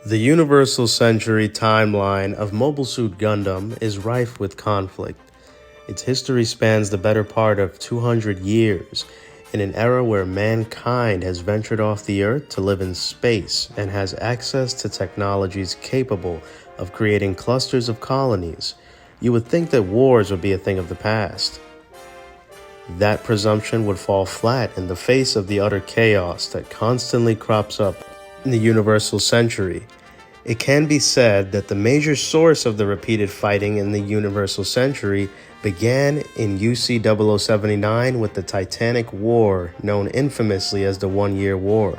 The Universal Century timeline of Mobile Suit Gundam is rife with conflict. Its history spans the better part of 200 years, in an era where mankind has ventured off the Earth to live in space and has access to technologies capable of creating clusters of colonies. You would think that wars would be a thing of the past. That presumption would fall flat in the face of the utter chaos that constantly crops up in the Universal Century. It can be said that the major source of the repeated fighting in the Universal Century began in UC 0079 with the Titanic War, known infamously as the 1-Year War.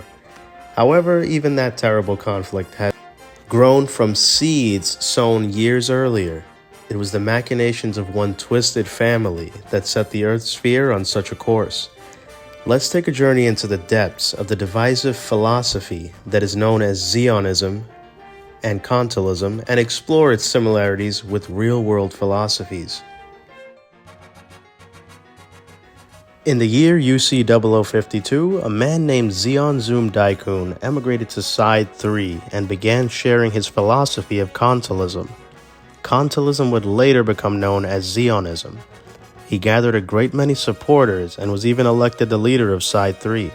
However, even that terrible conflict had grown from seeds sown years earlier. It was the machinations of one twisted family that set the Earth sphere on such a course. Let's take a journey into the depths of the divisive philosophy that is known as Zeonism and Kantilism and explore its similarities with real-world philosophies. In the year UC 0052, a man named Zeon Daikun emigrated to Side 3 and began sharing his philosophy of Kantilism. Kantilism would later become known as Zeonism. He gathered a great many supporters and was even elected the leader of Side 3.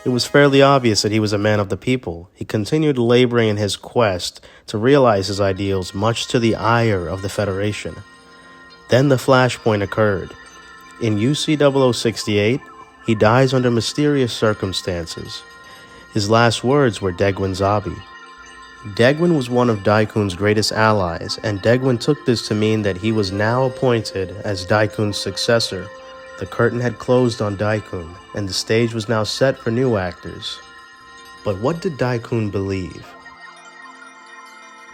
It was fairly obvious that he was a man of the people. He continued laboring in his quest to realize his ideals, much to the ire of the Federation. Then the flashpoint occurred. In UC 0068, he dies under mysterious circumstances. His last words were Degwin Zabi. Degwin was one of Daikun's greatest allies, and Degwin took this to mean that he was now appointed as Daikun's successor. The curtain had closed on Daikun, and the stage was now set for new actors. But what did Daikun believe?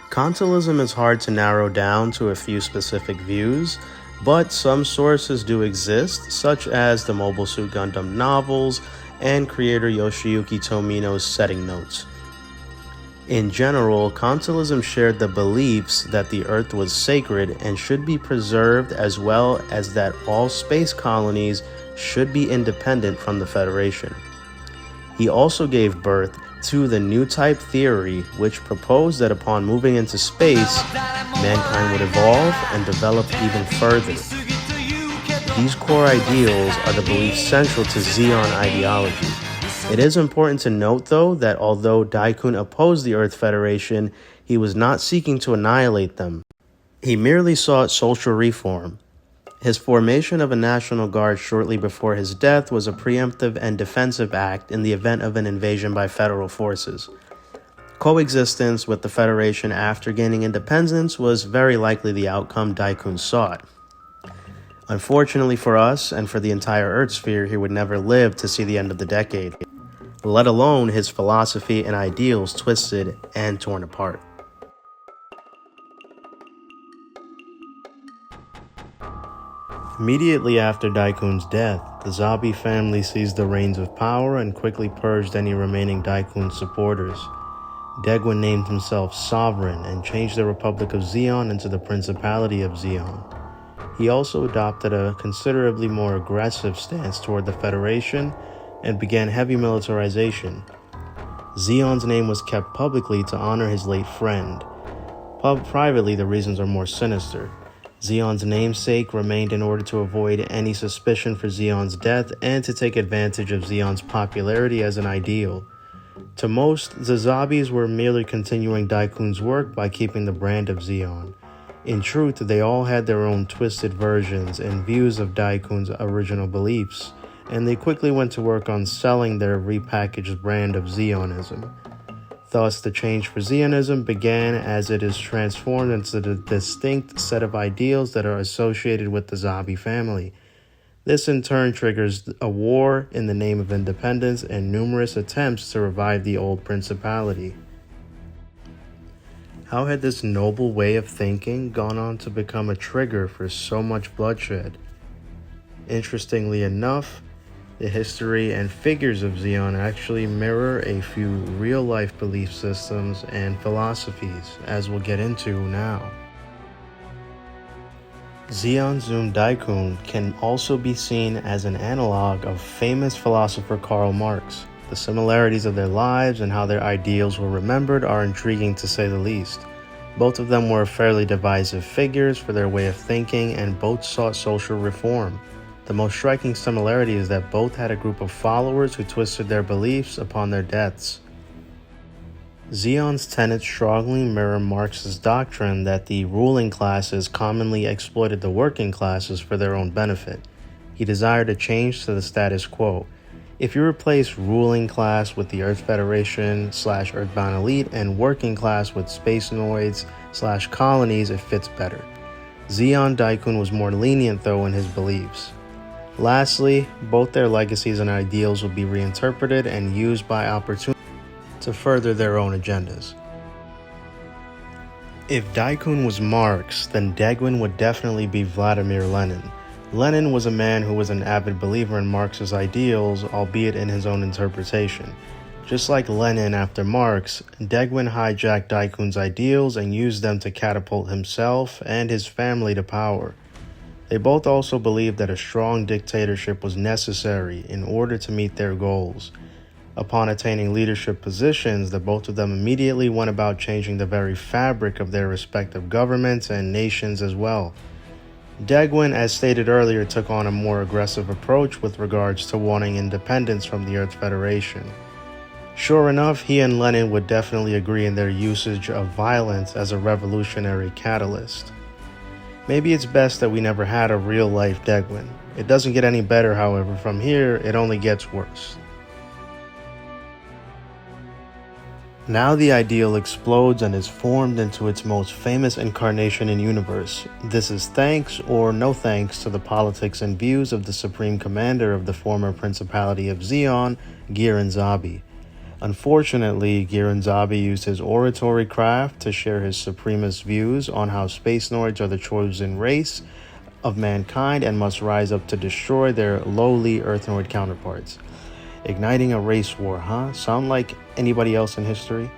Kantilism is hard to narrow down to a few specific views, but some sources do exist, such as the Mobile Suit Gundam novels and creator Yoshiyuki Tomino's setting notes. In general, Kantilism shared the beliefs that the Earth was sacred and should be preserved, as well as that all space colonies should be independent from the Federation. He also gave birth to the new type theory, which proposed that upon moving into space, mankind would evolve and develop even further. These core ideals are the beliefs central to Zeon ideology. It is important to note, though, that although Daikun opposed the Earth Federation, he was not seeking to annihilate them. He merely sought social reform. His formation of a National Guard shortly before his death was a preemptive and defensive act in the event of an invasion by federal forces. Coexistence with the Federation after gaining independence was very likely the outcome Daikun sought. Unfortunately for us, and for the entire Earth sphere, he would never live to see the end of the decade, let alone his philosophy and ideals twisted and torn apart. Immediately after Daikun's death, the Zabi family seized the reins of power and quickly purged any remaining Daikun supporters. Degwin named himself sovereign and changed the Republic of Zeon into the Principality of Zeon. He also adopted a considerably more aggressive stance toward the Federation and began heavy militarization. Zeon's name was kept publicly to honor his late friend. Privately, the reasons are more sinister. Zeon's namesake remained in order to avoid any suspicion for Zeon's death and to take advantage of Zeon's popularity as an ideal. To most, the Zabis were merely continuing Daikun's work by keeping the brand of Zeon. In truth, they all had their own twisted versions and views of Daikun's original beliefs, and they quickly went to work on selling their repackaged brand of Zeonism. Thus, the change for Zeonism began as it is transformed into the distinct set of ideals that are associated with the Zabi family. This in turn triggers a war in the name of independence and numerous attempts to revive the old principality. How had this noble way of thinking gone on to become a trigger for so much bloodshed? Interestingly enough, the history and figures of Zeon actually mirror a few real-life belief systems and philosophies, as we'll get into now. Zeon Daikun can also be seen as an analog of famous philosopher Karl Marx. The similarities of their lives and how their ideals were remembered are intriguing to say the least. Both of them were fairly divisive figures for their way of thinking, and both sought social reform. The most striking similarity is that both had a group of followers who twisted their beliefs upon their deaths. Zeon's tenets strongly mirror Marx's doctrine that the ruling classes commonly exploited the working classes for their own benefit. He desired a change to the status quo. If you replace ruling class with the Earth Federation / Earthbound Elite and working class with Spacenoids / colonies, it fits better. Zeon Daikun was more lenient though in his beliefs. Lastly, both their legacies and ideals would be reinterpreted and used by opportunity to further their own agendas. If Daikun was Marx, then Daegwin would definitely be Vladimir Lenin. Lenin was a man who was an avid believer in Marx's ideals, albeit in his own interpretation. Just like Lenin after Marx, Daegwin hijacked Daikun's ideals and used them to catapult himself and his family to power. They both also believed that a strong dictatorship was necessary in order to meet their goals. Upon attaining leadership positions, the both of them immediately went about changing the very fabric of their respective governments and nations as well. Daegwin, as stated earlier, took on a more aggressive approach with regards to wanting independence from the Earth Federation. Sure enough, he and Lenin would definitely agree in their usage of violence as a revolutionary catalyst. Maybe it's best that we never had a real-life Daegwin. It doesn't get any better, however. From here, it only gets worse. Now the ideal explodes and is formed into its most famous incarnation in universe. This is thanks or no thanks to the politics and views of the supreme commander of the former Principality of Zeon, Giran Zabi. Unfortunately, Giran Zabi used his oratory craft to share his supremacist views on how Spacenoids are the chosen race of mankind and must rise up to destroy their lowly Earthnoid counterparts. Igniting a race war, huh? Sound like anybody else in history?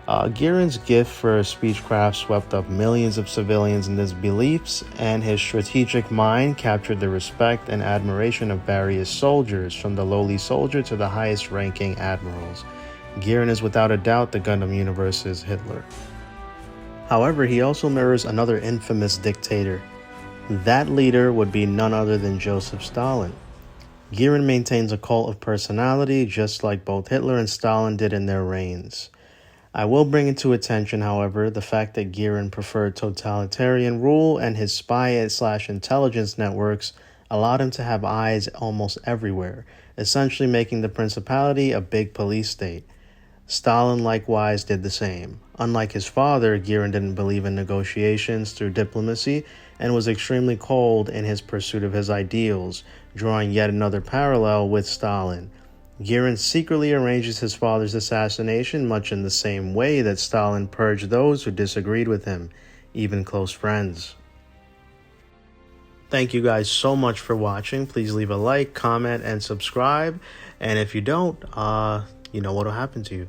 Giran's gift for speechcraft swept up millions of civilians in his beliefs, and his strategic mind captured the respect and admiration of various soldiers, from the lowly soldier to the highest-ranking admirals. Giran is without a doubt the Gundam universe's Hitler. However, he also mirrors another infamous dictator. That leader would be none other than Joseph Stalin. Giran maintains a cult of personality, just like both Hitler and Stalin did in their reigns. I will bring into attention, however, the fact that Giran preferred totalitarian rule, and his spy/intelligence networks allowed him to have eyes almost everywhere, essentially making the Principality a big police state. Stalin likewise did the same. Unlike his father, Giran didn't believe in negotiations through diplomacy and was extremely cold in his pursuit of his ideals, drawing yet another parallel with Stalin. Giran secretly arranges his father's assassination much in the same way that Stalin purged those who disagreed with him, even close friends. Thank you guys so much for watching. Please leave a like, comment, and subscribe. And if you don't, you know what'll happen to you.